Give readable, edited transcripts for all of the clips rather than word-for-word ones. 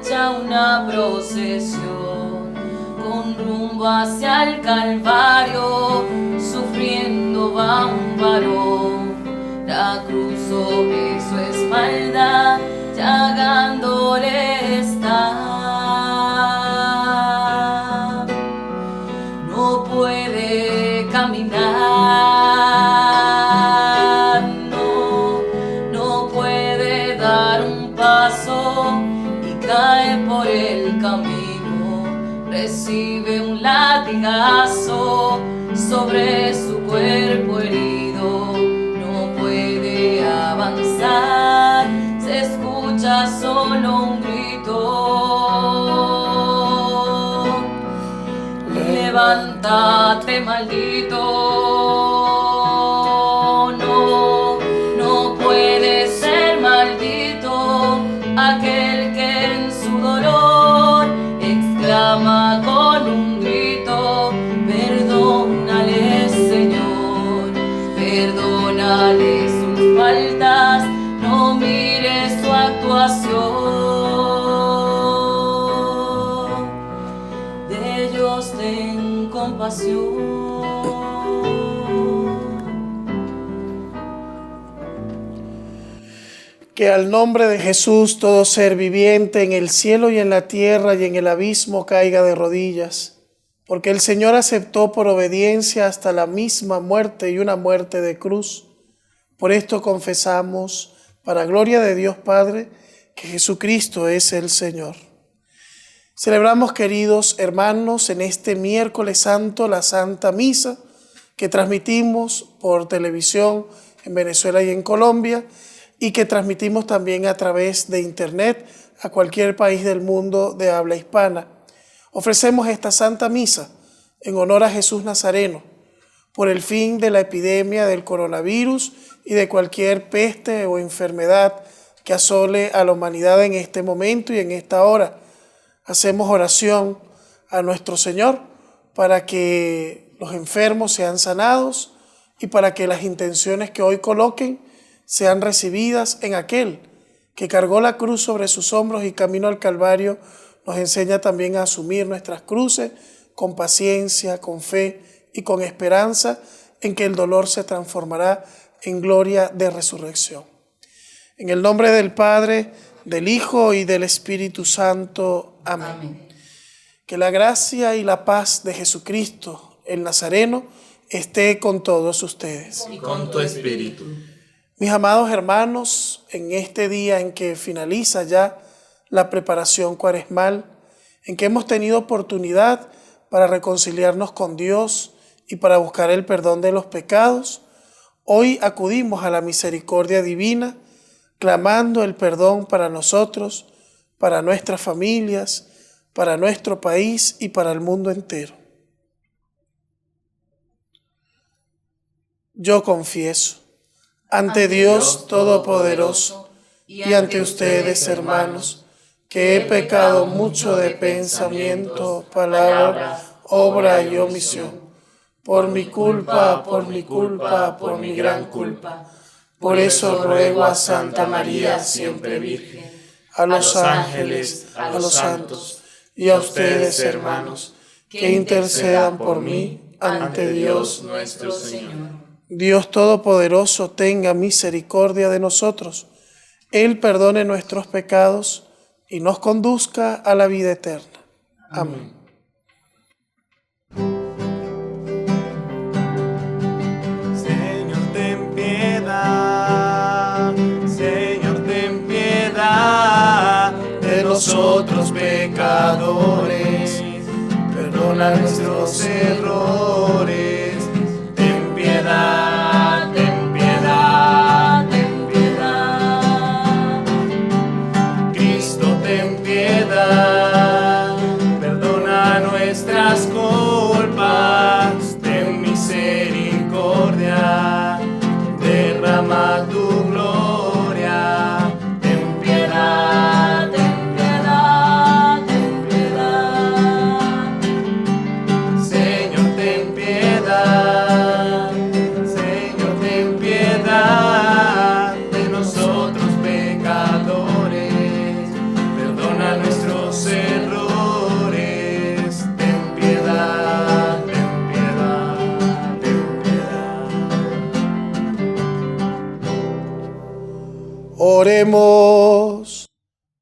marcha una procesión con rumbo hacia el Calvario, sufriendo va un varón, la cruz sobre su espalda, llagándole está. No puede caminar, no puede dar un paso y cae por el camino. Recibe un latigazo sobre su cuerpo herido. No puede avanzar, se escucha solo un grito. Levántate, maldito. No puede ser maldito aquel que en su dolor exclama con un grito: perdónale, Señor, perdónale sus faltas, no mires su actuación, de ellos ten compasión. Que al nombre de Jesús todo ser viviente en el cielo y en la tierra y en el abismo caiga de rodillas, porque el Señor aceptó por obediencia hasta la misma muerte y una muerte de cruz. Por esto confesamos, para gloria de Dios Padre, que Jesucristo es el Señor. Celebramos, queridos hermanos, en este miércoles santo la Santa Misa que transmitimos por televisión en Venezuela y en Colombia, y que transmitimos también a través de internet a cualquier país del mundo de habla hispana. Ofrecemos esta Santa Misa en honor a Jesús Nazareno, por el fin de la epidemia del coronavirus y de cualquier peste o enfermedad que asole a la humanidad en este momento y en esta hora. Hacemos oración a nuestro Señor para que los enfermos sean sanados y para que las intenciones que hoy coloquen sean recibidas en aquel que cargó la cruz sobre sus hombros y camino al Calvario nos enseña también a asumir nuestras cruces con paciencia, con fe y con esperanza en que el dolor se transformará en gloria de resurrección. En el nombre del Padre, del Hijo y del Espíritu Santo. Amén. Amén. Que la gracia y la paz de Jesucristo, el Nazareno, esté con todos ustedes. Y con tu espíritu. Mis amados hermanos, en este día en que finaliza ya la preparación cuaresmal, en que hemos tenido oportunidad para reconciliarnos con Dios y para buscar el perdón de los pecados, hoy acudimos a la misericordia divina, clamando el perdón para nosotros, para nuestras familias, para nuestro país y para el mundo entero. Yo confieso ante Dios Todopoderoso y ante ustedes, hermanos, que he pecado mucho de pensamiento, palabra, obra y omisión, por mi culpa, por mi gran culpa. Por eso ruego a Santa María, siempre Virgen, a los ángeles, a los santos y a ustedes, hermanos, que intercedan por mí ante Dios nuestro Señor. Dios Todopoderoso tenga misericordia de nosotros, Él perdone nuestros pecados y nos conduzca a la vida eterna. Amén. Señor, ten piedad, Señor, ten piedad de nosotros pecadores, perdona nuestros errores. Ten piedad, ten piedad, ten piedad. Cristo, ten piedad, perdona nuestras culpas, ten misericordia, derrama tu gloria. Ten piedad, ten piedad, ten piedad. Señor, ten Oremos.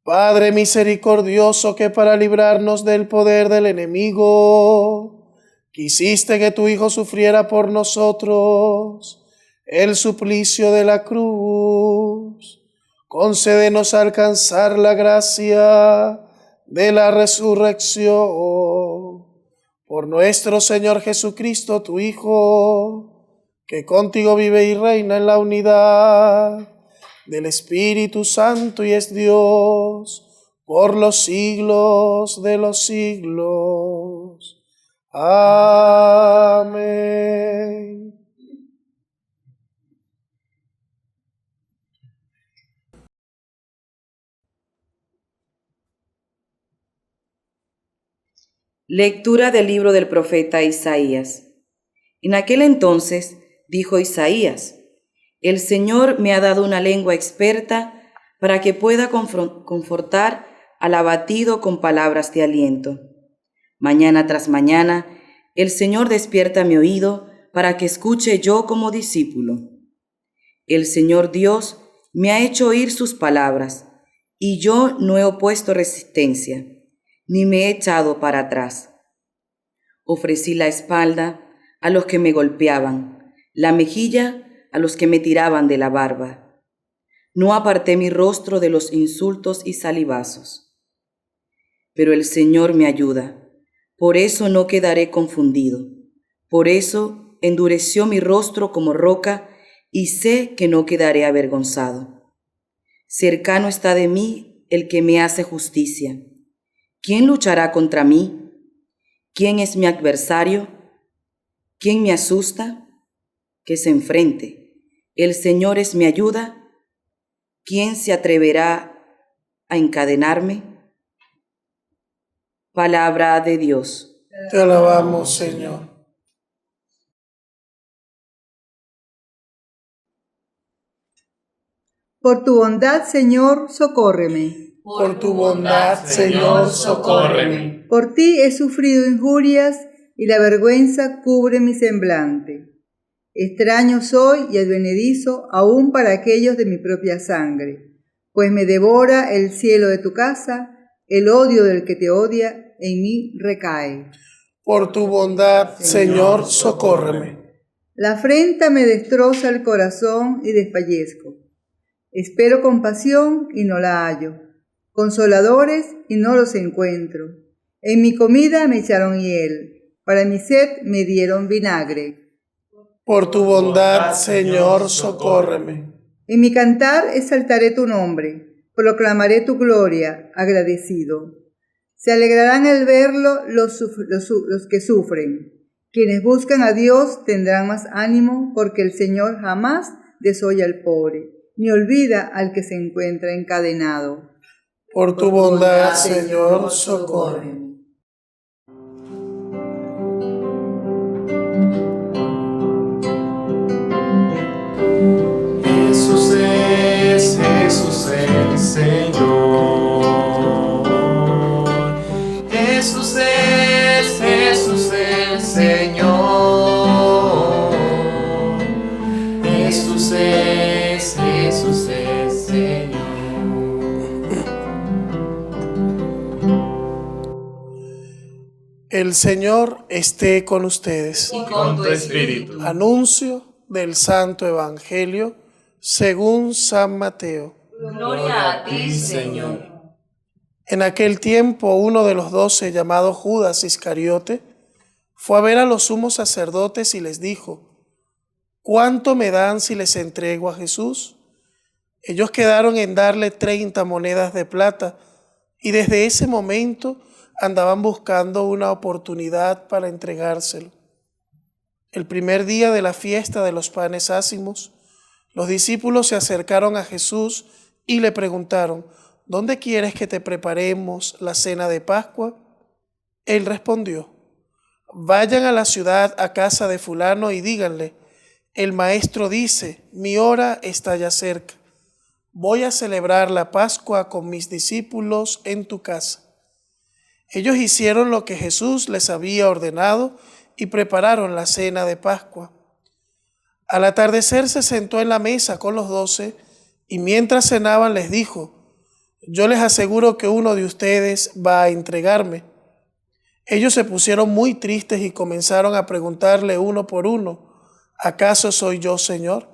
Padre misericordioso, que para librarnos del poder del enemigo, quisiste que tu Hijo sufriera por nosotros el suplicio de la cruz. Concédenos alcanzar la gracia de la resurrección. Por nuestro Señor Jesucristo, tu Hijo, que contigo vive y reina en la unidad del Espíritu Santo y es Dios por los siglos de los siglos. Amén. Lectura del libro del profeta Isaías. En aquel entonces dijo Isaías: El Señor me ha dado una lengua experta para que pueda confortar al abatido con palabras de aliento. Mañana tras mañana, el Señor despierta mi oído para que escuche yo como discípulo. El Señor Dios me ha hecho oír sus palabras, y yo no he opuesto resistencia, ni me he echado para atrás. Ofrecí la espalda a los que me golpeaban, la mejilla a los que me tiraban de la barba. No aparté mi rostro de los insultos y salivazos. Pero el Señor me ayuda, por eso no quedaré confundido. Por eso endureció mi rostro como roca y sé que no quedaré avergonzado. Cercano está de mí el que me hace justicia. ¿Quién luchará contra mí? ¿Quién es mi adversario? ¿Quién me asusta? Que se enfrente. El Señor es mi ayuda. ¿Quién se atreverá a encadenarme? Palabra de Dios. Te alabamos, Señor. Por tu bondad, Señor, socórreme. Por tu bondad, Señor, socórreme. Por ti he sufrido injurias y la vergüenza cubre mi semblante. Extraño soy y advenedizo aún para aquellos de mi propia sangre, pues me devora el cielo de tu casa, el odio del que te odia en mí recae. Por tu bondad, Señor, socórreme. La afrenta me destroza el corazón y desfallezco. Espero compasión y no la hallo, consoladores y no los encuentro. En mi comida me echaron hiel, para mi sed me dieron vinagre. Por tu bondad, Señor, socórreme. En mi cantar exaltaré tu nombre, proclamaré tu gloria, agradecido. Se alegrarán al verlo los que sufren. Quienes buscan a Dios tendrán más ánimo, porque el Señor jamás desoye al pobre, ni olvida al que se encuentra encadenado. Por tu bondad, Señor, socórreme. Jesús el Señor. Jesús el Señor. Jesús el Señor. El Señor esté con ustedes. Y con tu espíritu. Anuncio del Santo Evangelio según San Mateo. Gloria a ti, Señor. En aquel tiempo, uno de los 12, llamado Judas Iscariote, fue a ver a los sumos sacerdotes y les dijo: ¿cuánto me dan si les entrego a Jesús? Ellos quedaron en darle 30 monedas de plata y desde ese momento andaban buscando una oportunidad para entregárselo. El primer día de la fiesta de los panes ácimos, los discípulos se acercaron a Jesús y le preguntaron: ¿dónde quieres que te preparemos la cena de Pascua? Él respondió: vayan a la ciudad, a casa de fulano, y díganle: el maestro dice, mi hora está ya cerca. Voy a celebrar la Pascua con mis discípulos en tu casa. Ellos hicieron lo que Jesús les había ordenado y prepararon la cena de Pascua. Al atardecer se sentó en la mesa con los 12 Y mientras cenaban les dijo: yo les aseguro que uno de ustedes va a entregarme. Ellos se pusieron muy tristes y comenzaron a preguntarle uno por uno: ¿acaso soy yo, Señor?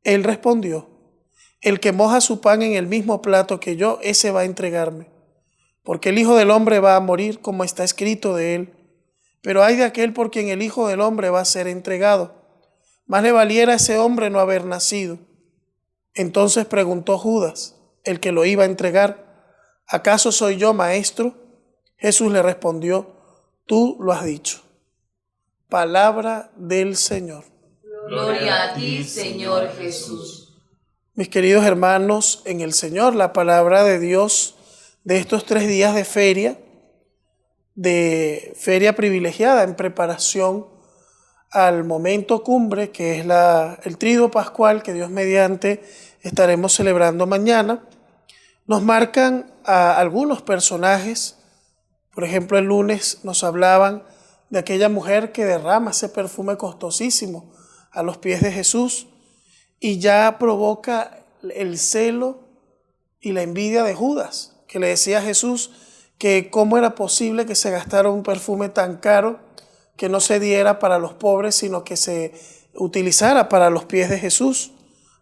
Él respondió: el que moja su pan en el mismo plato que yo, ese va a entregarme. Porque el Hijo del Hombre va a morir, como está escrito de él. Pero ay de aquel por quien el Hijo del Hombre va a ser entregado. Más le valiera a ese hombre no haber nacido. Entonces preguntó Judas, el que lo iba a entregar: ¿acaso soy yo, maestro? Jesús le respondió: tú lo has dicho. Palabra del Señor. Gloria a ti, Señor Jesús. Mis queridos hermanos en el Señor, la palabra de Dios de estos 3 días de feria privilegiada en preparación al momento cumbre, que es el Tríduo Pascual, que Dios mediante estaremos celebrando mañana, nos marcan a algunos personajes. Por ejemplo, el lunes nos hablaban de aquella mujer que derrama ese perfume costosísimo a los pies de Jesús y ya provoca el celo y la envidia de Judas, que le decía a Jesús que cómo era posible que se gastara un perfume tan caro que no se diera para los pobres, sino que se utilizara para los pies de Jesús.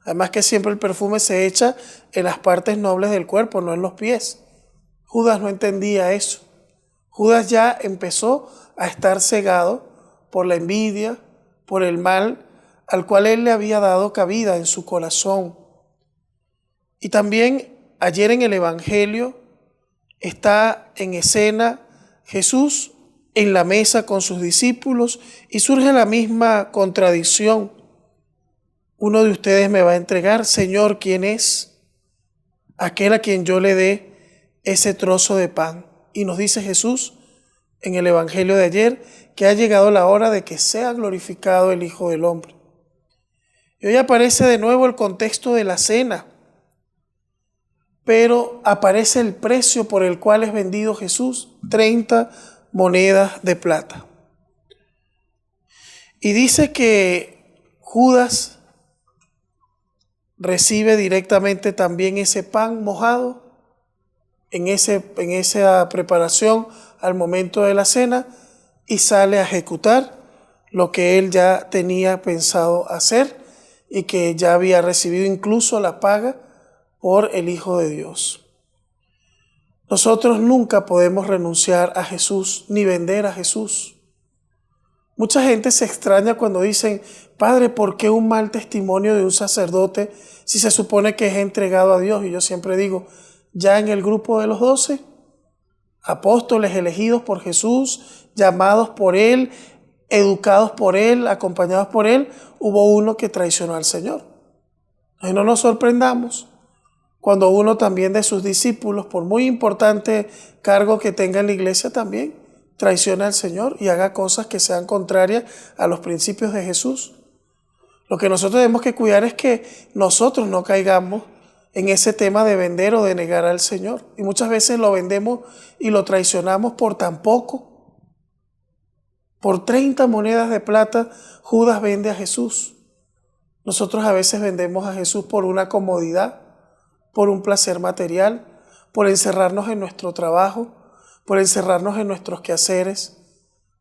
Además que siempre el perfume se echa en las partes nobles del cuerpo, no en los pies. Judas no entendía eso. Judas ya empezó a estar cegado por la envidia, por el mal al cual él le había dado cabida en su corazón. Y también ayer en el Evangelio está en escena Jesús en la mesa con sus discípulos y surge la misma contradicción. Uno de ustedes me va a entregar. Señor, ¿quién es? Aquel a quien yo le dé ese trozo de pan. Y nos dice Jesús en el Evangelio de ayer que ha llegado la hora de que sea glorificado el Hijo del Hombre. Y hoy aparece de nuevo el contexto de la cena, pero aparece el precio por el cual es vendido Jesús: 30 monedas de plata. Y dice que Judas recibe directamente también ese pan mojado en esa preparación al momento de la cena y sale a ejecutar lo que él ya tenía pensado hacer y que ya había recibido incluso la paga por el Hijo de Dios. Nosotros nunca podemos renunciar a Jesús ni vender a Jesús. Mucha gente se extraña cuando dicen: Padre, ¿por qué un mal testimonio de un sacerdote si se supone que es entregado a Dios? Y yo siempre digo, ya en el grupo de los 12, apóstoles elegidos por Jesús, llamados por Él, educados por Él, acompañados por Él, hubo uno que traicionó al Señor. Y no nos sorprendamos cuando uno también de sus discípulos, por muy importante cargo que tenga en la iglesia, también traiciona al Señor y haga cosas que sean contrarias a los principios de Jesús. Lo que nosotros tenemos que cuidar es que nosotros no caigamos en ese tema de vender o de negar al Señor. Y muchas veces lo vendemos y lo traicionamos por tan poco. Por 30 monedas de plata, Judas vende a Jesús. Nosotros a veces vendemos a Jesús por una comodidad, por un placer material, por encerrarnos en nuestro trabajo, por encerrarnos en nuestros quehaceres,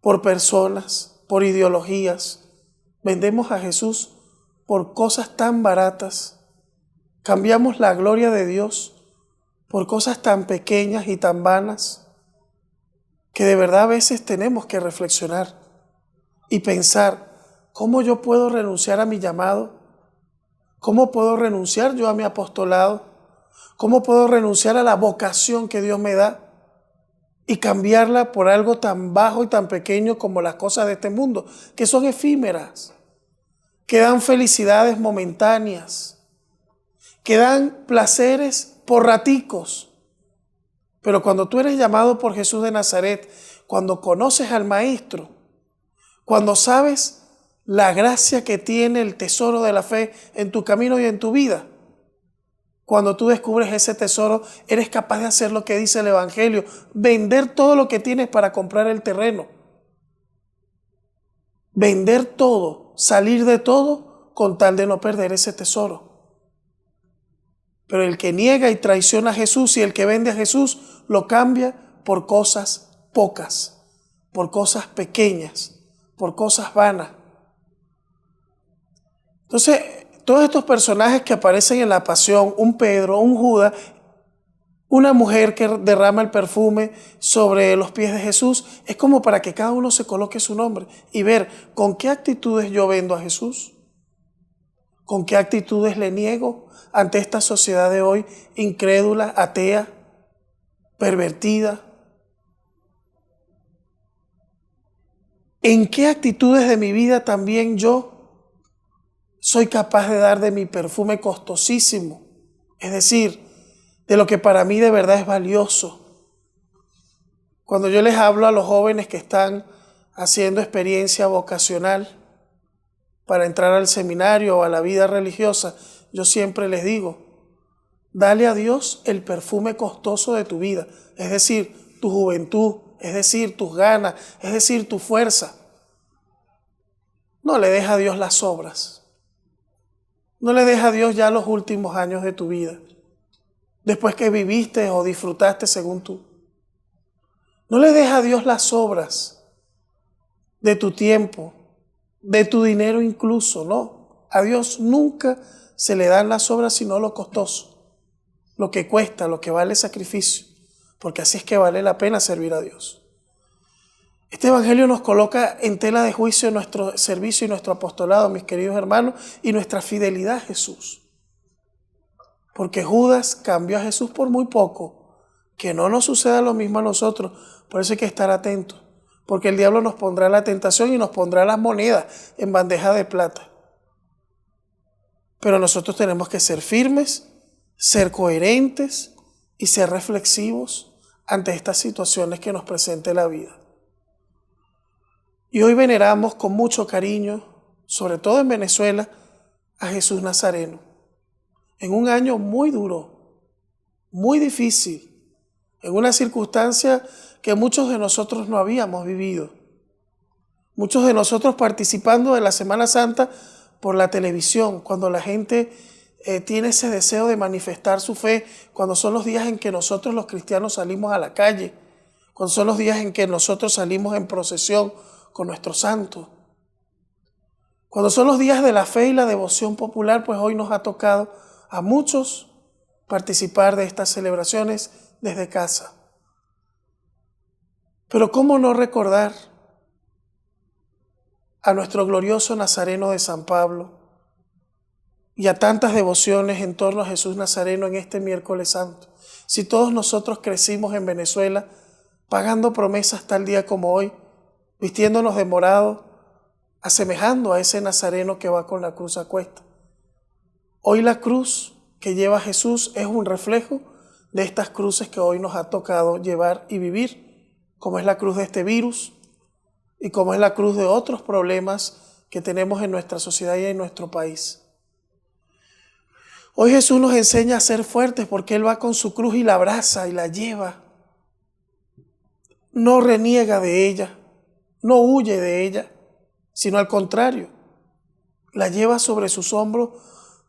por personas, por ideologías. Vendemos a Jesús por cosas tan baratas. Cambiamos la gloria de Dios por cosas tan pequeñas y tan vanas que de verdad a veces tenemos que reflexionar y pensar: ¿cómo yo puedo renunciar a mi llamado? ¿Cómo puedo renunciar yo a mi apostolado? ¿Cómo puedo renunciar a la vocación que Dios me da y cambiarla por algo tan bajo y tan pequeño como las cosas de este mundo, que son efímeras, que dan felicidades momentáneas, que dan placeres por raticos? Pero cuando tú eres llamado por Jesús de Nazaret, cuando conoces al Maestro, cuando sabes la gracia que tiene el tesoro de la fe en tu camino y en tu vida, cuando tú descubres ese tesoro, eres capaz de hacer lo que dice el Evangelio: vender todo lo que tienes para comprar el terreno. Vender todo, salir de todo con tal de no perder ese tesoro. Pero el que niega y traiciona a Jesús y el que vende a Jesús lo cambia por cosas pocas, por cosas pequeñas, por cosas vanas. Entonces, todos estos personajes que aparecen en la pasión, un Pedro, un Judas, una mujer que derrama el perfume sobre los pies de Jesús, es como para que cada uno se coloque su nombre y ver con qué actitudes yo vendo a Jesús, con qué actitudes le niego ante esta sociedad de hoy incrédula, atea, pervertida. ¿En qué actitudes de mi vida también yo soy capaz de dar de mi perfume costosísimo? Es decir, de lo que para mí de verdad es valioso. Cuando yo les hablo a los jóvenes que están haciendo experiencia vocacional para entrar al seminario o a la vida religiosa, yo siempre les digo, dale a Dios el perfume costoso de tu vida, es decir, tu juventud, es decir, tus ganas, es decir, tu fuerza. No le dejes a Dios las obras. No le dejes a Dios ya los últimos años de tu vida, después que viviste o disfrutaste según tú. No le dejes a Dios las obras de tu tiempo, de tu dinero incluso, no. A Dios nunca se le dan las obras sino lo costoso, lo que cuesta, lo que vale sacrificio, porque así es que vale la pena servir a Dios. Este evangelio nos coloca en tela de juicio nuestro servicio y nuestro apostolado, mis queridos hermanos, y nuestra fidelidad a Jesús. Porque Judas cambió a Jesús por muy poco. Que no nos suceda lo mismo a nosotros. Por eso hay que estar atentos. Porque el diablo nos pondrá la tentación y nos pondrá las monedas en bandeja de plata. Pero nosotros tenemos que ser firmes, ser coherentes y ser reflexivos ante estas situaciones que nos presente la vida. Y hoy veneramos con mucho cariño, sobre todo en Venezuela, a Jesús Nazareno. En un año muy duro, muy difícil, en una circunstancia que muchos de nosotros no habíamos vivido. Muchos de nosotros participando de la Semana Santa por la televisión, cuando la gente tiene ese deseo de manifestar su fe, cuando son los días en que nosotros los cristianos salimos a la calle, cuando son los días en que nosotros salimos en procesión con nuestros santos. Cuando son los días de la fe y la devoción popular, pues hoy nos ha tocado a muchos participar de estas celebraciones desde casa. Pero ¿cómo no recordar a nuestro glorioso Nazareno de San Pablo y a tantas devociones en torno a Jesús Nazareno en este miércoles santo? Si todos nosotros crecimos en Venezuela pagando promesas tal día como hoy, vistiéndonos de morado, asemejando a ese Nazareno que va con la cruz a cuesta. Hoy la cruz que lleva Jesús es un reflejo de estas cruces que hoy nos ha tocado llevar y vivir, como es la cruz de este virus y como es la cruz de otros problemas que tenemos en nuestra sociedad y en nuestro país. Hoy Jesús nos enseña a ser fuertes porque Él va con su cruz y la abraza y la lleva. No reniega de ella, no huye de ella, sino al contrario, la lleva sobre sus hombros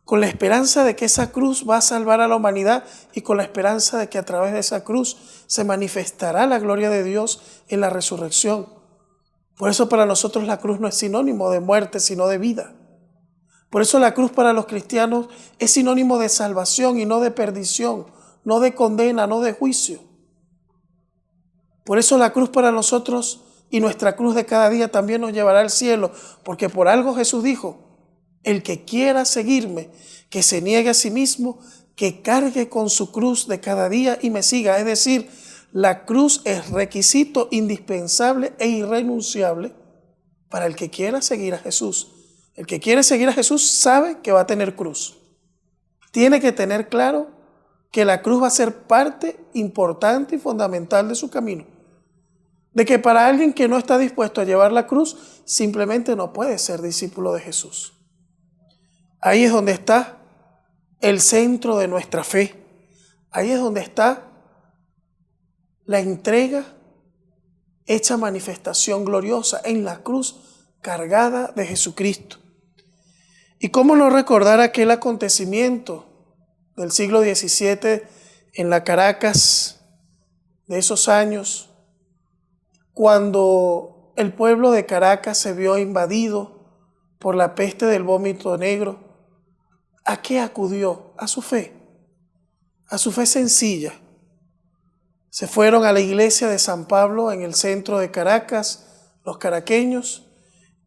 con la esperanza de que esa cruz va a salvar a la humanidad y con la esperanza de que a través de esa cruz se manifestará la gloria de Dios en la resurrección. Por eso para nosotros la cruz no es sinónimo de muerte, sino de vida. Por eso la cruz para los cristianos es sinónimo de salvación y no de perdición, no de condena, no de juicio. Por eso la cruz para nosotros y nuestra cruz de cada día también nos llevará al cielo, porque por algo Jesús dijo: el que quiera seguirme, que se niegue a sí mismo, que cargue con su cruz de cada día y me siga. Es decir, la cruz es requisito indispensable e irrenunciable para el que quiera seguir a Jesús. El que quiere seguir a Jesús sabe que va a tener cruz. Tiene que tener claro que la cruz va a ser parte importante y fundamental de su camino. De que para alguien que no está dispuesto a llevar la cruz, simplemente no puede ser discípulo de Jesús. Ahí es donde está el centro de nuestra fe. Ahí es donde está la entrega hecha manifestación gloriosa en la cruz cargada de Jesucristo. ¿Y cómo no recordar aquel acontecimiento del siglo XVII en la Caracas de esos años, cuando el pueblo de Caracas se vio invadido por la peste del vómito negro, ¿a qué acudió? A su fe sencilla. Se fueron a la iglesia de San Pablo en el centro de Caracas, los caraqueños,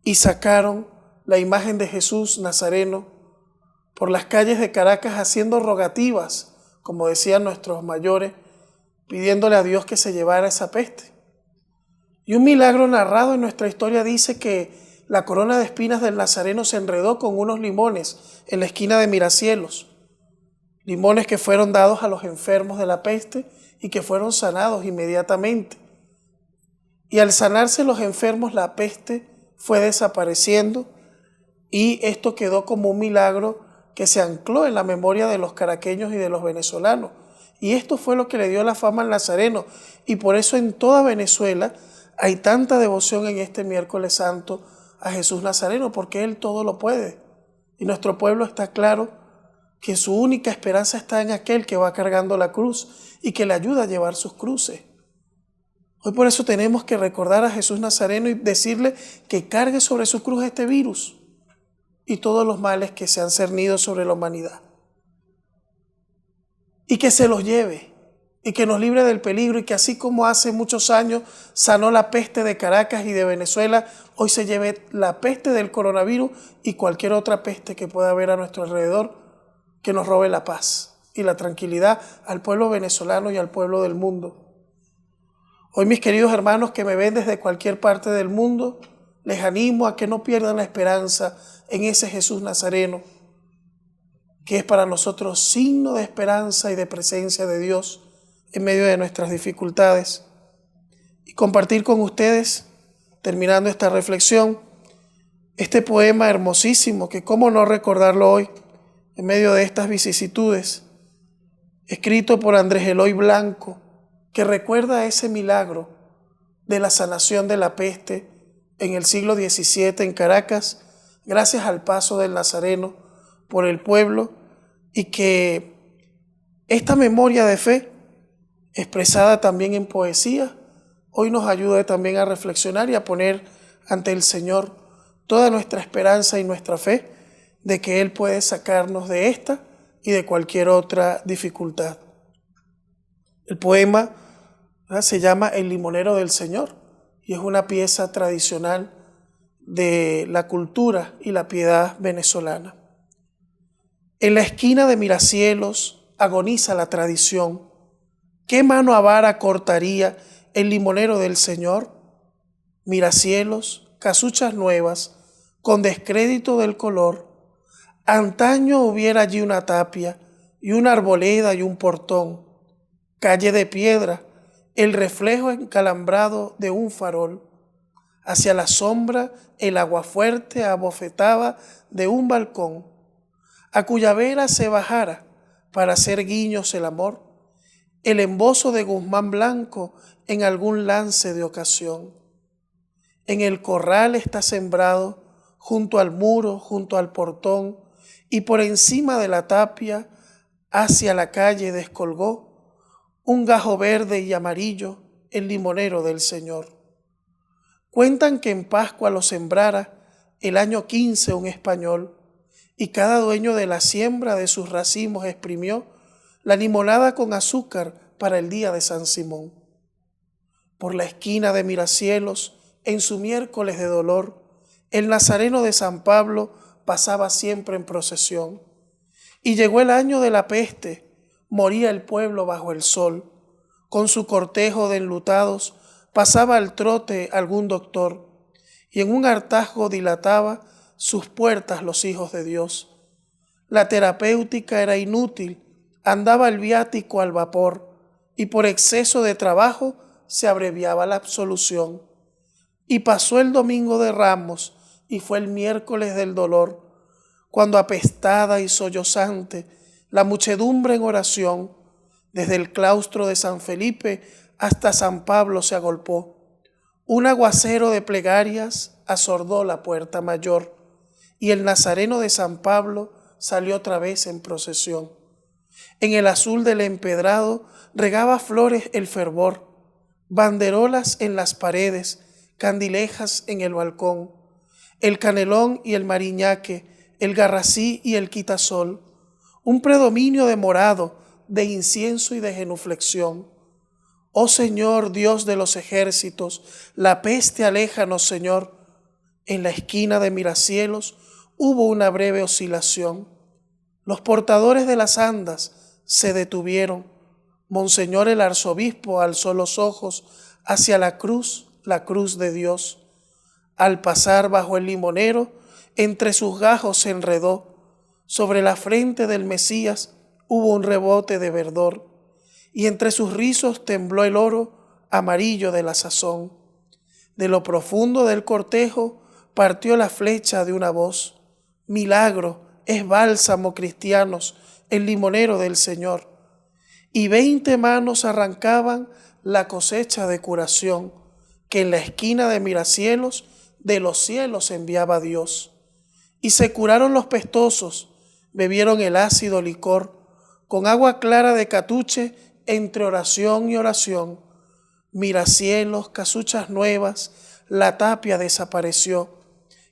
y sacaron la imagen de Jesús Nazareno por las calles de Caracas haciendo rogativas, como decían nuestros mayores, pidiéndole a Dios que se llevara esa peste. Y un milagro narrado en nuestra historia dice que la corona de espinas del Nazareno se enredó con unos limones en la esquina de Miracielos, limones que fueron dados a los enfermos de la peste y que fueron sanados inmediatamente. Y al sanarse los enfermos, la peste fue desapareciendo y esto quedó como un milagro que se ancló en la memoria de los caraqueños y de los venezolanos. Y esto fue lo que le dio la fama al Nazareno. Y por eso en toda Venezuela hay tanta devoción en este miércoles santo a Jesús Nazareno, porque Él todo lo puede. Y nuestro pueblo está claro que su única esperanza está en aquel que va cargando la cruz y que le ayuda a llevar sus cruces. Hoy por eso tenemos que recordar a Jesús Nazareno y decirle que cargue sobre su cruz este virus y todos los males que se han cernido sobre la humanidad. Y que se los lleve y que nos libre del peligro y que así como hace muchos años sanó la peste de Caracas y de Venezuela, hoy se lleve la peste del coronavirus y cualquier otra peste que pueda haber a nuestro alrededor que nos robe la paz y la tranquilidad al pueblo venezolano y al pueblo del mundo. Hoy, mis queridos hermanos que me ven desde cualquier parte del mundo, les animo a que no pierdan la esperanza en ese Jesús Nazareno, que es para nosotros signo de esperanza y de presencia de Dios en medio de nuestras dificultades. Y compartir con ustedes, terminando esta reflexión, este poema hermosísimo, que cómo no recordarlo hoy, en medio de estas vicisitudes, escrito por Andrés Eloy Blanco, que recuerda ese milagro de la sanación de la peste en el siglo XVII en Caracas, gracias al paso del Nazareno por el pueblo, y que esta memoria de fe, expresada también en poesía, hoy nos ayude también a reflexionar y a poner ante el Señor toda nuestra esperanza y nuestra fe de que Él puede sacarnos de esta y de cualquier otra dificultad. El poema se llama El limonero del Señor y es una pieza tradicional de la cultura y la piedad venezolana. En la esquina de Miracielos agoniza la tradición. ¿Qué mano avara cortaría el limonero del Señor? Miracielos, casuchas nuevas, con descrédito del color. Antaño hubiera allí una tapia y una arboleda y un portón, calle de piedra, el reflejo encalambrado de un farol. Hacia la sombra el aguafuerte abofetaba de un balcón, a cuya vera se bajara para hacer guiños el amor, el embozo de Guzmán Blanco en algún lance de ocasión. En el corral está sembrado, junto al muro, junto al portón, y por encima de la tapia, hacia la calle descolgó un gajo verde y amarillo, el limonero del Señor. Cuentan que en Pascua lo sembrara el año 15 un español, y cada dueño de la siembra de sus racimos exprimió la limonada con azúcar para el día de San Simón. Por la esquina de Miracielos, en su miércoles de dolor, el Nazareno de San Pablo pasaba siempre en procesión. Y llegó el año de la peste, moría el pueblo bajo el sol. Con su cortejo de enlutados pasaba al trote algún doctor, y en un hartazgo dilataba sus puertas los hijos de Dios. La terapéutica era inútil, andaba el viático al vapor, y por exceso de trabajo se abreviaba la absolución. Y pasó el domingo de Ramos, y fue el miércoles del dolor, cuando apestada y sollozante, la muchedumbre en oración, desde el claustro de San Felipe hasta San Pablo se agolpó. Un aguacero de plegarias asordó la puerta mayor, y el Nazareno de San Pablo salió otra vez en procesión. En el azul del empedrado regaba flores el fervor, banderolas en las paredes, candilejas en el balcón, el canelón y el mariñaque, el garrací y el quitasol, un predominio de morado, de incienso y de genuflexión. Oh Señor, Dios de los ejércitos, la peste aléjanos, Señor. En la esquina de Miracielos hubo una breve oscilación. Los portadores de las andas se detuvieron. Monseñor el arzobispo alzó los ojos hacia la cruz de Dios. Al pasar bajo el limonero, entre sus gajos se enredó. Sobre la frente del Mesías hubo un rebote de verdor, y entre sus rizos tembló el oro amarillo de la sazón. De lo profundo del cortejo partió la flecha de una voz. Milagro, es bálsamo, cristianos, el limonero del Señor. Y 20 manos arrancaban la cosecha de curación que en la esquina de Miracielos de los cielos enviaba Dios. Y se curaron los pestosos, bebieron el ácido licor, con agua clara de catuche entre oración y oración. Miracielos, casuchas nuevas, la tapia desapareció.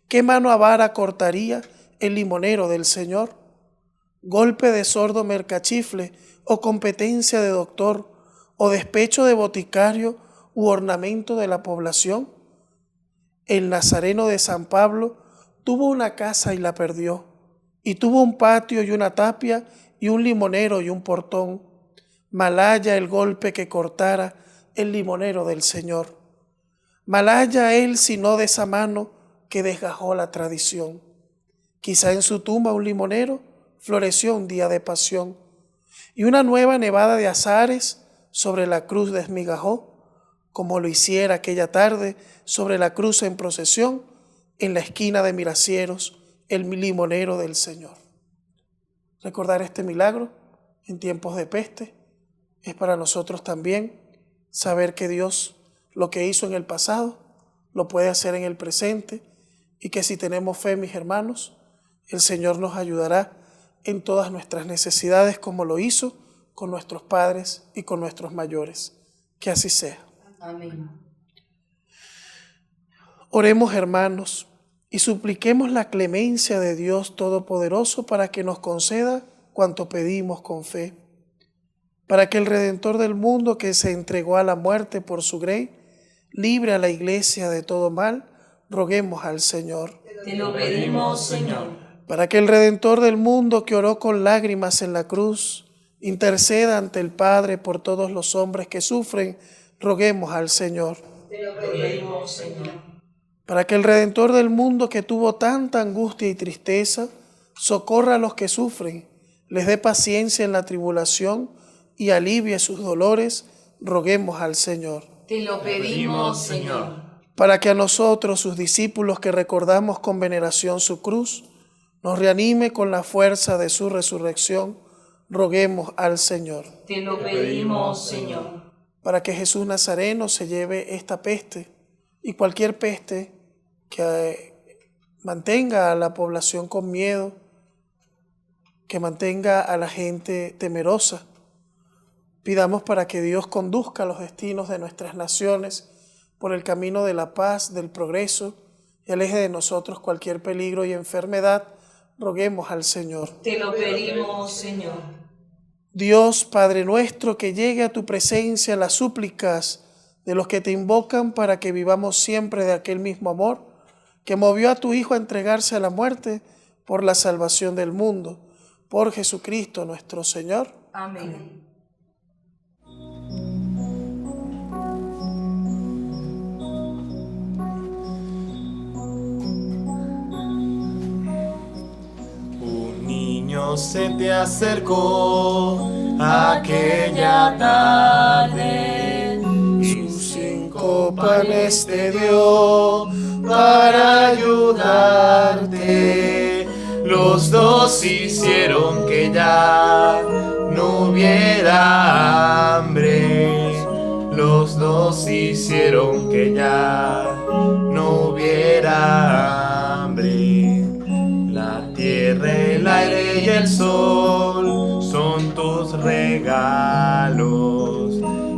¿Qué mano avara cortaría el limonero del Señor? Golpe de sordo mercachifle o competencia de doctor o despecho de boticario u ornamento de la población. El nazareno de San Pablo tuvo una casa y la perdió, y tuvo un patio y una tapia y un limonero y un portón. Malhaya el golpe que cortara el limonero del Señor. Malhaya él si no de esa mano que desgajó la tradición. Quizá en su tumba un limonero floreció un día de pasión, y una nueva nevada de azahares sobre la cruz desmigajó, como lo hiciera aquella tarde sobre la cruz en procesión, en la esquina de Miracielos, el limonero del Señor. Recordar este milagro en tiempos de peste es para nosotros también saber que Dios lo que hizo en el pasado lo puede hacer en el presente, y que si tenemos fe, mis hermanos, el Señor nos ayudará en todas nuestras necesidades, como lo hizo con nuestros padres y con nuestros mayores. Que así sea. Amén. Oremos, hermanos, y supliquemos la clemencia de Dios Todopoderoso para que nos conceda cuanto pedimos con fe, para que el Redentor del mundo, que se entregó a la muerte por su grey, libre a la Iglesia de todo mal, roguemos al Señor. Te lo pedimos, Señor. Para que el Redentor del mundo, que oró con lágrimas en la cruz, interceda ante el Padre por todos los hombres que sufren, roguemos al Señor. Te lo pedimos, Señor. Para que el Redentor del mundo, que tuvo tanta angustia y tristeza, socorra a los que sufren, les dé paciencia en la tribulación y alivie sus dolores, roguemos al Señor. Te lo pedimos, Señor. Para que a nosotros, sus discípulos, que recordamos con veneración su cruz, nos reanime con la fuerza de su resurrección, roguemos al Señor. Te lo pedimos, Señor. Para que Jesús Nazareno se lleve esta peste y cualquier peste que mantenga a la población con miedo, que mantenga a la gente temerosa. Pidamos para que Dios conduzca los destinos de nuestras naciones por el camino de la paz, del progreso, y aleje de nosotros cualquier peligro y enfermedad. Roguemos al Señor. Te lo pedimos, Señor. Dios, Padre nuestro, que llegue a tu presencia las súplicas de los que te invocan para que vivamos siempre de aquel mismo amor que movió a tu Hijo a entregarse a la muerte por la salvación del mundo. Por Jesucristo nuestro Señor. Amén. Un niño se te acercó aquella tarde y Sus 5 panes te dio para ayudarte. Los dos hicieron que ya no hubiera hambre. Los dos hicieron que ya no hubiera hambre. La tierra, el aire y el sol son tus regalos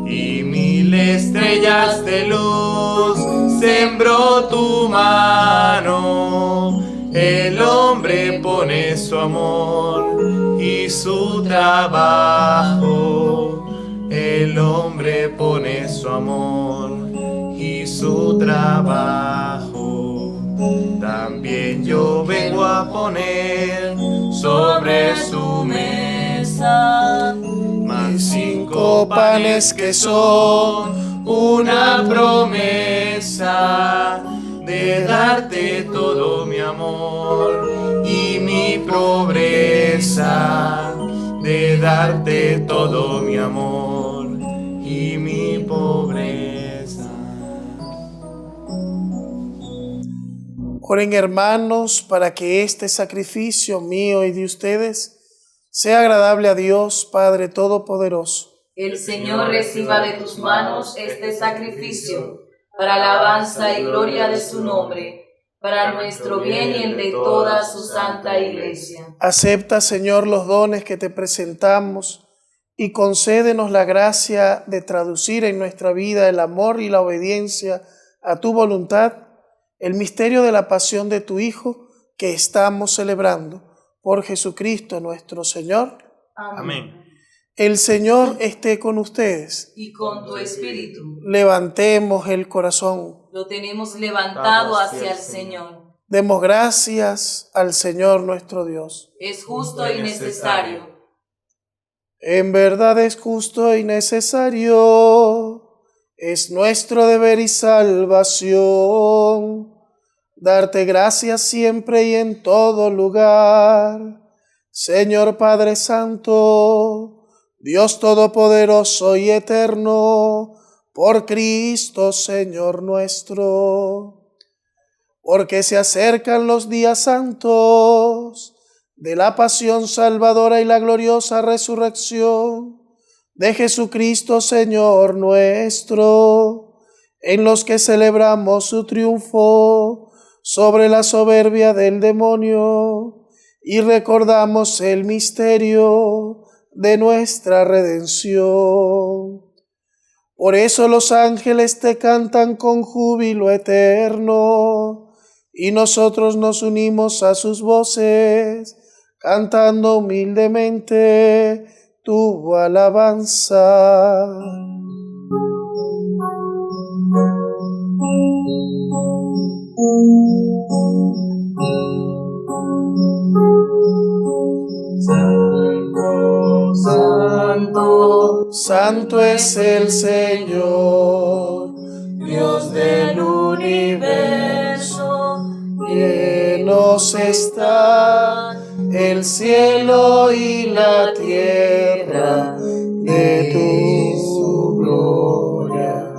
y 1000 estrellas de luz sembró tu mano. El hombre pone su amor y su trabajo. El hombre pone su amor y su trabajo. También yo vengo a poner sobre su mesa más 5 panes que son una promesa de darte todo mi amor y mi pobreza, de darte todo mi amor y mi pobreza. Oren, hermanos, para que este sacrificio mío y de ustedes sea agradable a Dios Padre Todopoderoso. El Señor reciba de tus manos este sacrificio, para alabanza y gloria de su nombre, para nuestro bien y el de toda su santa Iglesia. Acepta, Señor, los dones que te presentamos y concédenos la gracia de traducir en nuestra vida el amor y la obediencia a tu voluntad, el misterio de la pasión de tu Hijo que estamos celebrando. Por Jesucristo nuestro Señor. Amén. El Señor esté con ustedes. Y con tu espíritu. Levantemos el corazón. Lo tenemos levantado hacia el Señor. Demos gracias al Señor nuestro Dios. Es justo y necesario. En verdad es justo y necesario, es nuestro deber y salvación, darte gracias siempre y en todo lugar, Señor Padre Santo, Dios Todopoderoso y Eterno, por Cristo Señor nuestro. Porque se acercan los días santos de la pasión salvadora y la gloriosa resurrección de Jesucristo Señor nuestro, en los que celebramos su triunfo sobre la soberbia del demonio y recordamos el misterio de nuestra redención. Por eso los ángeles te cantan con júbilo eterno y nosotros nos unimos a sus voces, cantando humildemente tu alabanza. Santo, santo, santo es el Señor, Dios del universo. Llenos está el cielo y la tierra de tu gloria.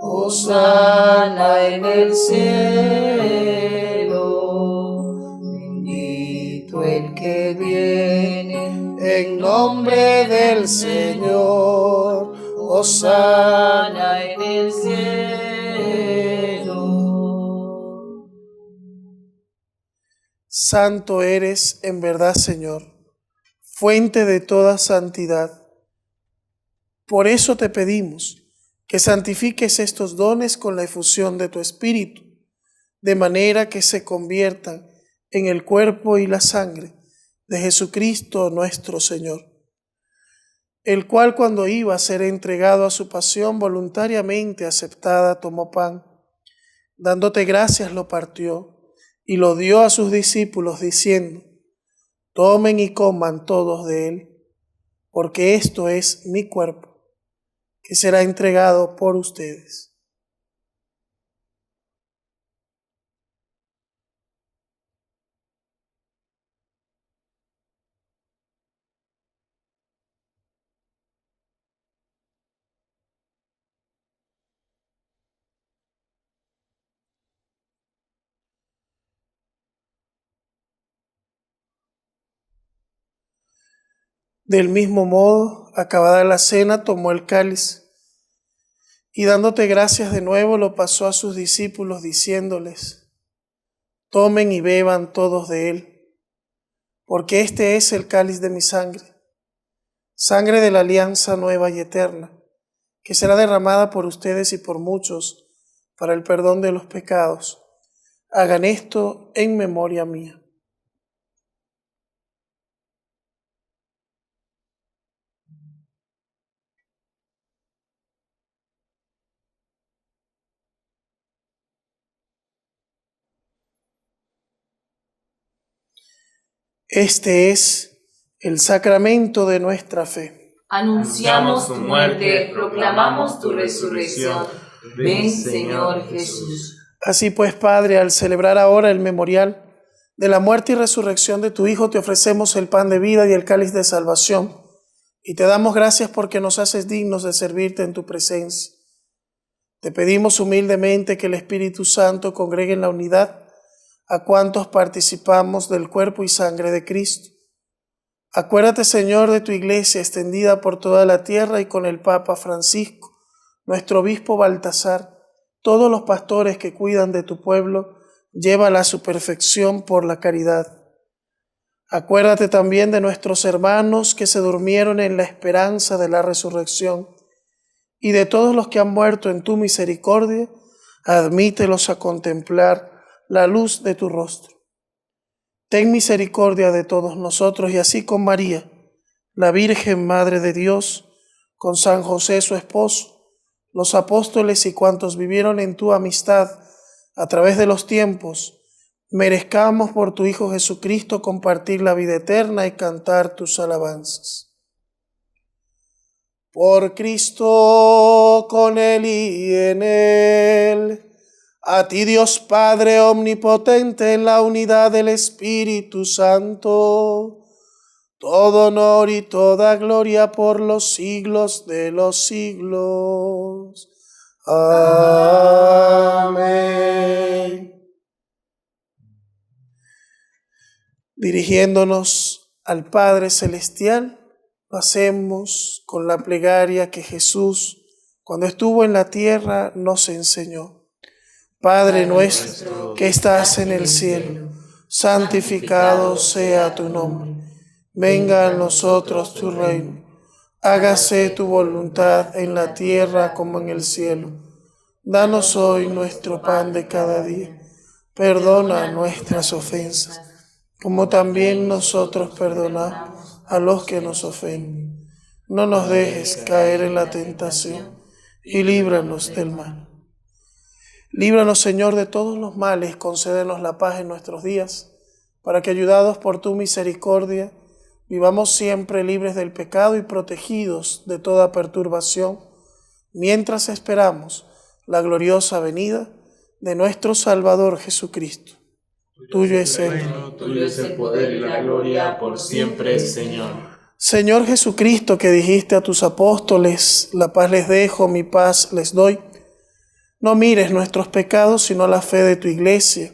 Hosana en el cielo, bendito el que viene en nombre del Señor. Hosana en el cielo. Santo eres en verdad, Señor, fuente de toda santidad. Por eso te pedimos que santifiques estos dones con la efusión de tu Espíritu, de manera que se conviertan en el cuerpo y la sangre de Jesucristo nuestro Señor, el cual cuando iba a ser entregado a su pasión voluntariamente aceptada, tomó pan, dándote gracias lo partió y lo dio a sus discípulos diciendo: tomen y coman todos de él, porque esto es mi cuerpo, que será entregado por ustedes. Del mismo modo, acabada la cena, tomó el cáliz y dándote gracias de nuevo, lo pasó a sus discípulos diciéndoles: tomen y beban todos de él, porque este es el cáliz de mi sangre, sangre de la alianza nueva y eterna, que será derramada por ustedes y por muchos para el perdón de los pecados. Hagan esto en memoria mía. Este es el sacramento de nuestra fe. Anunciamos tu muerte, proclamamos tu resurrección. Ven, Señor Jesús. Así pues, Padre, al celebrar ahora el memorial de la muerte y resurrección de tu Hijo, te ofrecemos el pan de vida y el cáliz de salvación, y te damos gracias porque nos haces dignos de servirte en tu presencia. Te pedimos humildemente que el Espíritu Santo congregue en la unidad a cuantos participamos del cuerpo y sangre de Cristo. Acuérdate, Señor, de tu iglesia extendida por toda la tierra y con el Papa Francisco, nuestro obispo Baltasar, todos los pastores que cuidan de tu pueblo, llévala a su perfección por la caridad. Acuérdate también de nuestros hermanos que se durmieron en la esperanza de la resurrección, y de todos los que han muerto en tu misericordia, admítelos a contemplar la luz de tu rostro. Ten misericordia de todos nosotros, y así con María, la Virgen Madre de Dios, con San José su esposo, los apóstoles y cuantos vivieron en tu amistad a través de los tiempos, merezcamos por tu Hijo Jesucristo compartir la vida eterna y cantar tus alabanzas. Por Cristo, con Él y en Él, a ti Dios Padre omnipotente en la unidad del Espíritu Santo, todo honor y toda gloria por los siglos de los siglos. Amén. Dirigiéndonos al Padre Celestial, lo hacemos con la plegaria que Jesús, cuando estuvo en la tierra, nos enseñó. Padre nuestro que estás en el cielo, santificado sea tu nombre. Venga a nosotros tu reino. Hágase tu voluntad en la tierra como en el cielo. Danos hoy nuestro pan de cada día. Perdona nuestras ofensas, como también nosotros perdonamos a los que nos ofenden. No nos dejes caer en la tentación y líbranos del mal. Líbranos, Señor, de todos los males, concédenos la paz en nuestros días, para que, ayudados por tu misericordia, vivamos siempre libres del pecado y protegidos de toda perturbación, mientras esperamos la gloriosa venida de nuestro Salvador Jesucristo. Tuyo es el reino, tuyo es el poder y la gloria por siempre, Señor. Señor Jesucristo, que dijiste a tus apóstoles, la paz les dejo, mi paz les doy, no mires nuestros pecados, sino la fe de tu iglesia,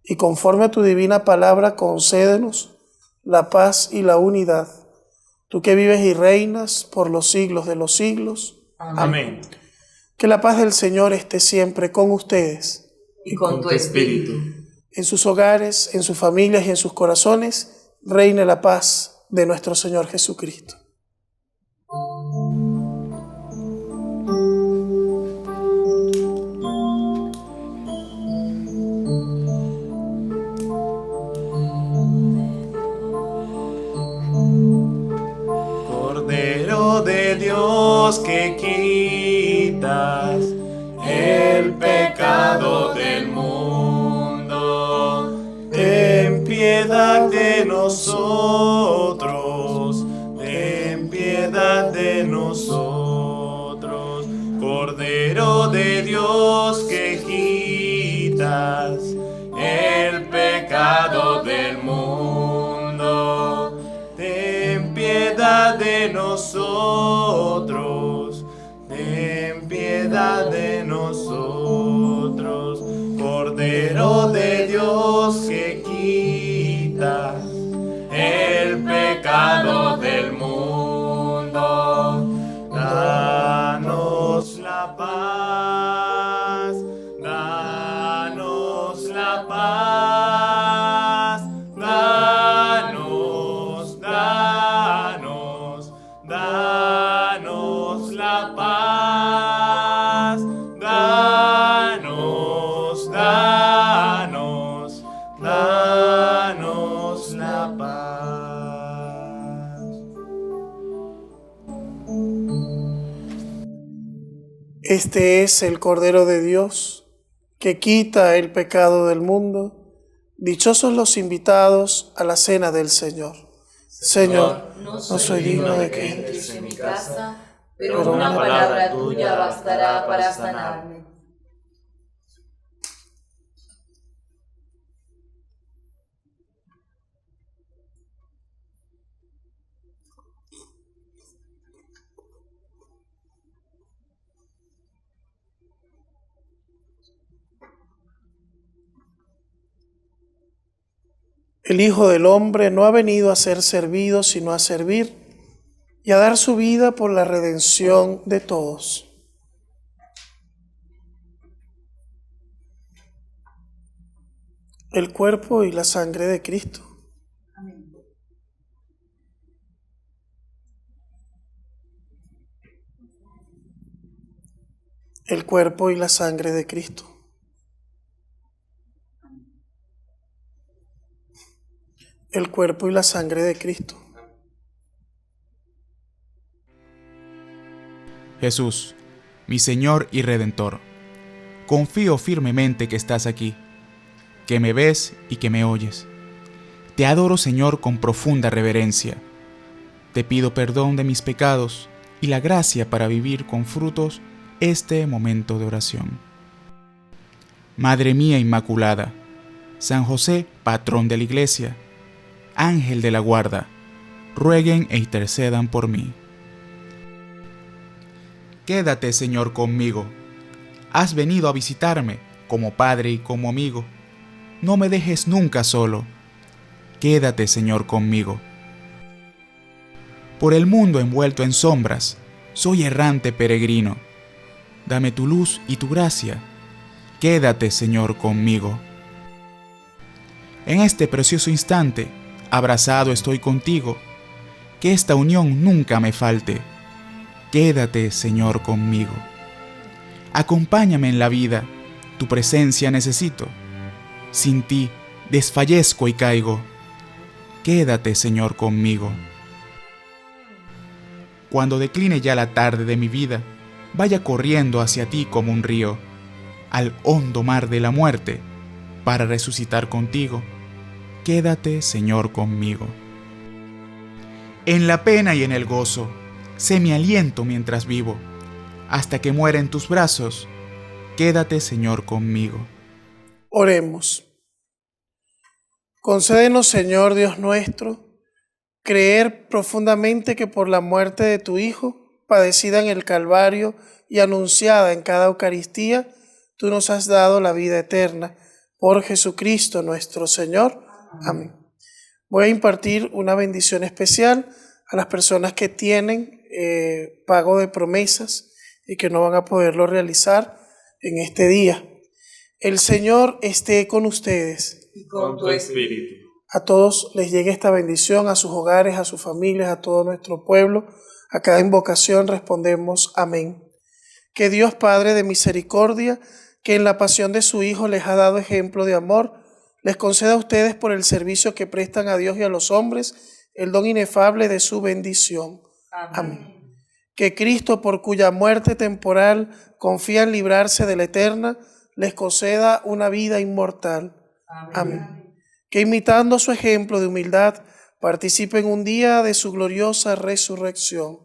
y conforme a tu divina palabra concédenos la paz y la unidad. Tú que vives y reinas por los siglos de los siglos. Amén. Que la paz del Señor esté siempre con ustedes. Y con tu espíritu. En sus hogares, en sus familias y en sus corazones, reine la paz de nuestro Señor Jesucristo. Cordero de Dios que quitas el pecado del mundo, ten piedad de nosotros, ten piedad de nosotros. Cordero de Dios que quitas el pecado del mundo, ten piedad de nosotros, ten piedad de nosotros. Cordero de Dios que quitas el pecado del mundo, danos la paz, danos la paz, danos la paz. Danos, danos, danos la paz. Este es el Cordero de Dios, que quita el pecado del mundo. Dichosos los invitados a la cena del Señor. Señor, no soy digno de que entres en mi casa, pero una palabra tuya bastará para sanarme. El Hijo del Hombre no ha venido a ser servido, sino a servir y a dar su vida por la redención de todos. El cuerpo y la sangre de Cristo. Amén. El cuerpo y la sangre de Cristo. El cuerpo y la sangre de Cristo. Jesús, mi Señor y Redentor, confío firmemente que estás aquí, que me ves y que me oyes. Te adoro, Señor, con profunda reverencia. Te pido perdón de mis pecados y la gracia para vivir con frutos este momento de oración. Madre mía Inmaculada, San José, patrón de la Iglesia, Ángel de la guarda, rueguen e intercedan por mí. Quédate, Señor, conmigo. Has venido a visitarme como Padre y como amigo. No me dejes nunca solo. Quédate, Señor, conmigo. Por el mundo envuelto en sombras, soy errante peregrino. Dame tu luz y tu gracia. Quédate, Señor, conmigo. En este precioso instante, abrazado estoy contigo, que esta unión nunca me falte. Quédate, Señor, conmigo. Acompáñame en la vida, tu presencia necesito. Sin ti desfallezco y caigo. Quédate, Señor, conmigo. Cuando decline ya la tarde de mi vida, vaya corriendo hacia ti como un río, al hondo mar de la muerte, para resucitar contigo. Quédate, Señor, conmigo. En la pena y en el gozo, sé mi aliento mientras vivo, hasta que muera en tus brazos. Quédate, Señor, conmigo. Oremos. Concédenos, Señor Dios nuestro, creer profundamente que por la muerte de tu Hijo, padecida en el Calvario y anunciada en cada Eucaristía, tú nos has dado la vida eterna. Por Jesucristo nuestro Señor. Amén. Voy a impartir una bendición especial a las personas que tienen pago de promesas y que no van a poderlo realizar en este día. El Señor esté con ustedes. Y con tu espíritu. A todos les llegue esta bendición, a sus hogares, a sus familias, a todo nuestro pueblo. A cada invocación respondemos amén. Que Dios Padre de misericordia, que en la pasión de su Hijo les ha dado ejemplo de amor, les conceda a ustedes por el servicio que prestan a Dios y a los hombres el don inefable de su bendición. Amén. Que Cristo, por cuya muerte temporal confían librarse de la eterna, les conceda una vida inmortal. Amén. Que imitando su ejemplo de humildad, participen un día de su gloriosa resurrección.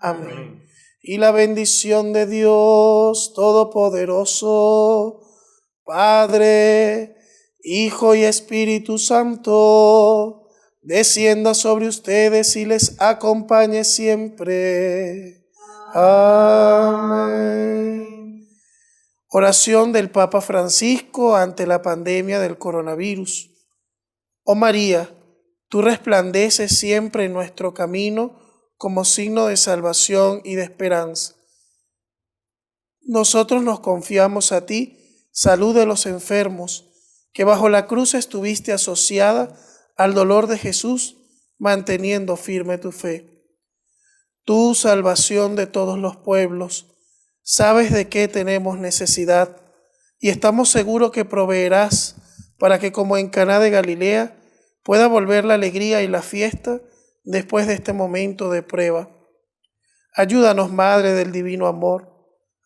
Amén. Y la bendición de Dios Todopoderoso, Padre, Hijo y Espíritu Santo, descienda sobre ustedes y les acompañe siempre. Amén. Oración del Papa Francisco ante la pandemia del coronavirus. Oh María, tú resplandeces siempre en nuestro camino como signo de salvación y de esperanza. Nosotros nos confiamos a ti, salud de los enfermos, que bajo la cruz estuviste asociada al dolor de Jesús, manteniendo firme tu fe. tú, salvación de todos los pueblos, sabes de qué tenemos necesidad y estamos seguros que proveerás para que, como en Caná de Galilea, pueda volver la alegría y la fiesta después de este momento de prueba. Ayúdanos, Madre del Divino Amor,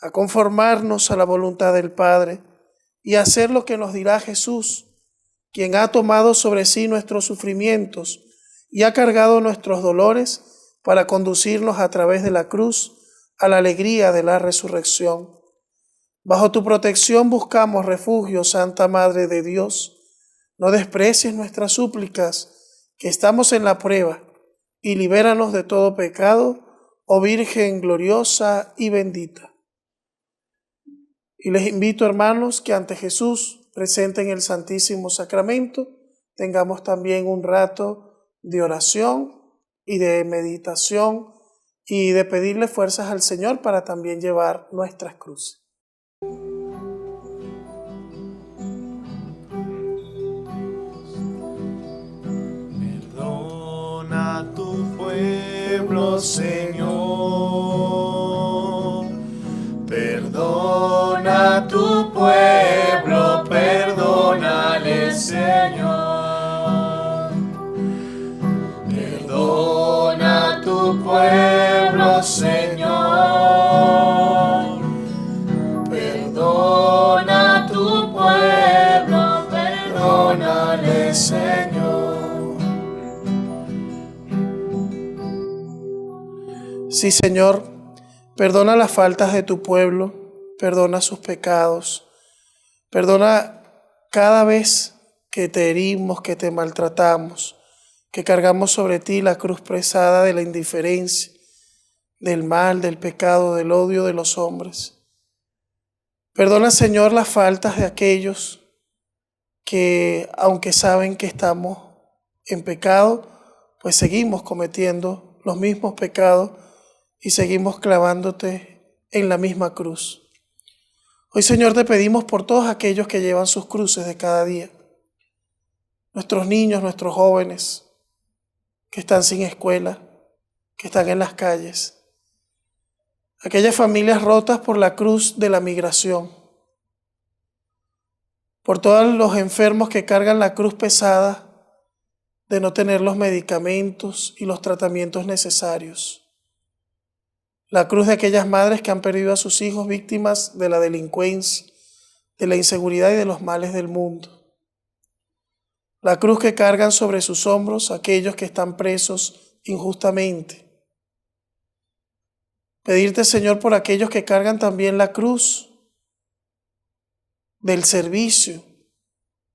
a conformarnos a la voluntad del Padre y a hacer lo que nos dirá Jesús, quien ha tomado sobre sí nuestros sufrimientos y ha cargado nuestros dolores para conducirnos a través de la cruz a la alegría de la resurrección. Bajo tu protección buscamos refugio, Santa Madre de Dios. No desprecies nuestras súplicas, que estamos en la prueba, y libéranos de todo pecado, oh Virgen gloriosa y bendita. Y les invito, hermanos, que ante Jesús, presente en el Santísimo Sacramento, tengamos también un rato de oración y de meditación y de pedirle fuerzas al Señor para también llevar nuestras cruces. Perdona a tu pueblo, Señor. Perdona a tu pueblo, perdónale, Señor. Perdona a tu pueblo, Señor. Perdona a tu pueblo, perdónale, Señor. Sí, Señor, perdona las faltas de tu pueblo, perdona sus pecados, perdona cada vez que te herimos, que te maltratamos, que cargamos sobre ti la cruz pesada de la indiferencia, del mal, del pecado, del odio de los hombres. Perdona, Señor, las faltas de aquellos que, aunque saben que estamos en pecado, pues seguimos cometiendo los mismos pecados y seguimos clavándote en la misma cruz. Hoy, Señor, te pedimos por todos aquellos que llevan sus cruces de cada día, nuestros niños, nuestros jóvenes, que están sin escuela, que están en las calles, aquellas familias rotas por la cruz de la migración, por todos los enfermos que cargan la cruz pesada de no tener los medicamentos y los tratamientos necesarios, la cruz de aquellas madres que han perdido a sus hijos víctimas de la delincuencia, de la inseguridad y de los males del mundo, la cruz que cargan sobre sus hombros aquellos que están presos injustamente. Pedirte, Señor, por aquellos que cargan también la cruz del servicio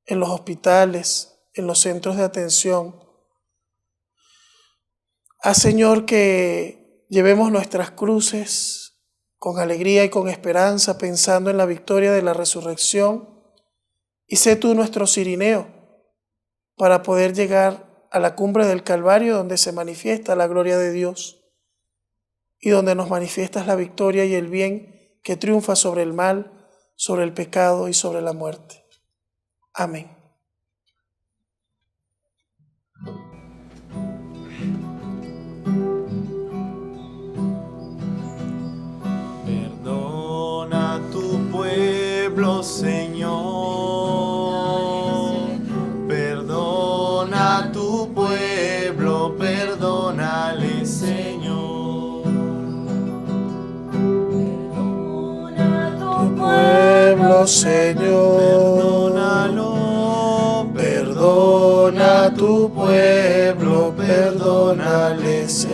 en los hospitales, en los centros de atención. Haz, Señor, que llevemos nuestras cruces con alegría y con esperanza, pensando en la victoria de la resurrección, y sé tú nuestro cirineo para poder llegar a la cumbre del Calvario, donde se manifiesta la gloria de Dios y donde nos manifiestas la victoria y el bien que triunfa sobre el mal, sobre el pecado y sobre la muerte. Amén. Perdona a tu pueblo, Señor. Perdona a tu pueblo, perdónale, Señor. Perdona a tu pueblo, Señor. Perdónalo. Perdona a tu pueblo, perdónale, Señor.